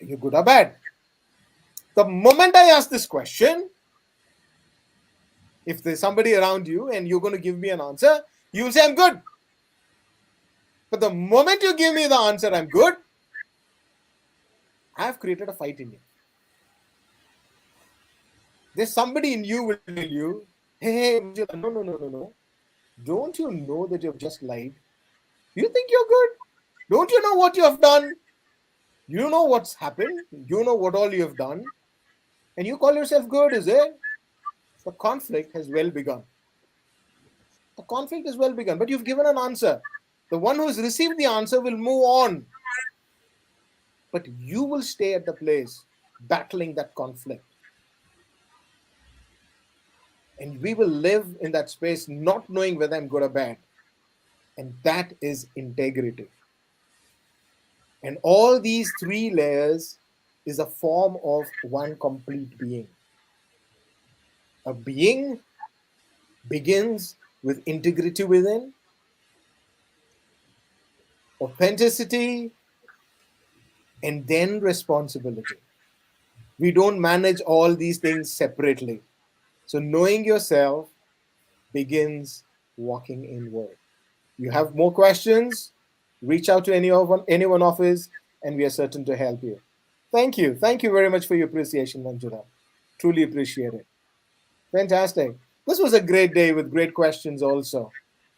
Are you good or bad? The moment I ask this question, if there's somebody around you and you're going to give me an answer, you'll say, I'm good. But the moment you give me the answer, I'm good, I've created a fight in you. There's somebody in you will tell you, hey, Manjula, no. Don't you know that you've just lied? You think you're good? Don't you know what you have done? You know what's happened? You know what all you have done? And you call yourself good, is it? The conflict has well begun. The conflict is well begun, but you've given an answer. The one who has received the answer will move on, but you will stay at the place battling that conflict. And we will live in that space not knowing whether I'm good or bad. And that is integrity. And all these three layers is a form of one complete being. A being begins with integrity within, authenticity, and then responsibility. We don't manage all these things separately. So, knowing yourself begins walking inward. You have more questions, reach out to anyone of us, and we are certain to help you. Thank you. Thank you very much for your appreciation, Manjula. Truly appreciate it. Fantastic. This was a great day with great questions also.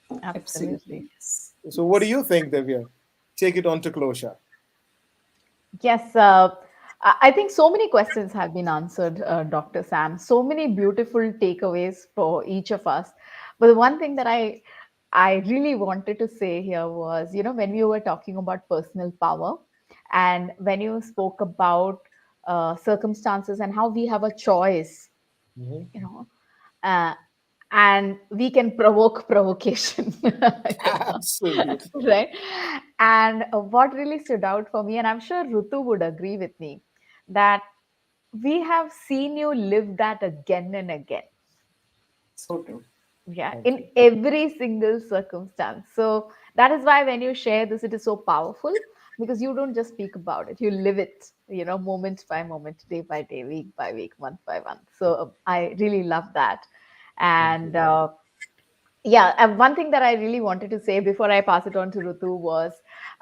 Absolutely. Absolutely. Yes. So, what do you think, Divya? Take it on to closure. Yes, I think so many questions have been answered, Dr. Sam. So many beautiful takeaways for each of us. But the one thing that I really wanted to say here was, when we were talking about personal power, and when you spoke about circumstances and how we have a choice, Mhm. you know, uh, and we can provoke provocation, Absolutely. right? And what really stood out for me, and I'm sure Rutu would agree with me, that we have seen you live that again and again. So true. Yeah, Thank in you. every single circumstance. So that is why when you share this, it is so powerful, because you don't just speak about it, you live it, moment by moment, day by day, week by week, month by month. So I really love that. Thank you. And yeah, one thing that I really wanted to say before I pass it on to Rutu was,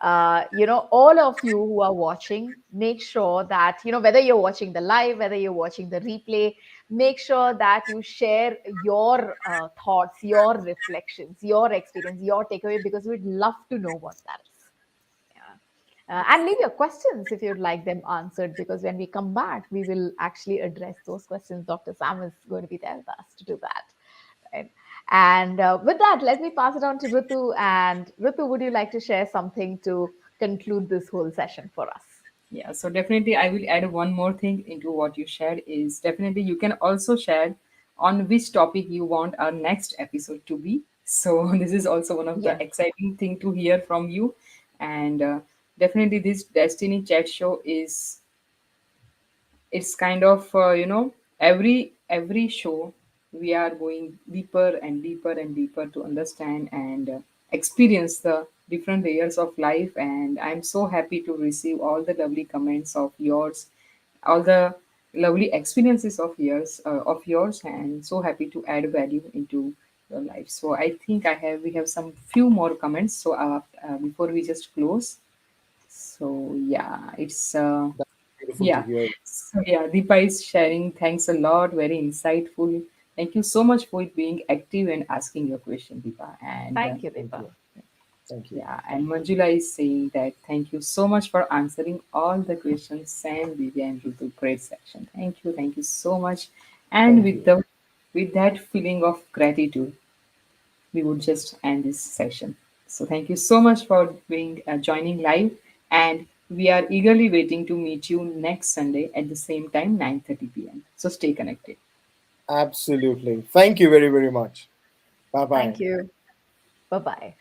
all of you who are watching, make sure that, whether you're watching the live, whether you're watching the replay, make sure that you share your thoughts, your reflections, your experience, your takeaway, because we'd love to know what that is. Yeah. And leave your questions if you'd like them answered, because when we come back, we will actually address those questions. Dr. Sam is going to be there with us to do that. Right. And with that, let me pass it on to Ritu. And Ritu, would you like to share something to conclude this whole session for us? Yeah, so definitely I will add one more thing into what you shared is definitely you can also share on which topic you want our next episode to be. So this is also one of the Yes. exciting thing to hear from you. And definitely this Destiny Chat show is it's kind of every show we are going deeper and deeper and deeper to understand and experience the different layers of life, and I'm so happy to receive all the lovely comments of yours, all the lovely experiences of yours, and so happy to add value into your life. So I think we have some few more comments, so before we just close. So yeah, it's That's beautiful to yeah. hear. So yeah, Deepa is sharing. Thanks a lot. Very insightful. Thank you so much for being active and asking your question, Deepa. And Thank you, Thank Deepa. you. Thank you. yeah, and Manjula is saying that thank you so much for answering all the questions. Sam, Divya, and Rutu, great section. Thank you so much. And Thank with you. the with that feeling of gratitude, we would just end this session. So thank you so much for being joining live, and we are eagerly waiting to meet you next Sunday at the same time, 9:30 p.m. So stay connected. Absolutely. Thank you very, very much. Bye bye. Thank you. Bye bye.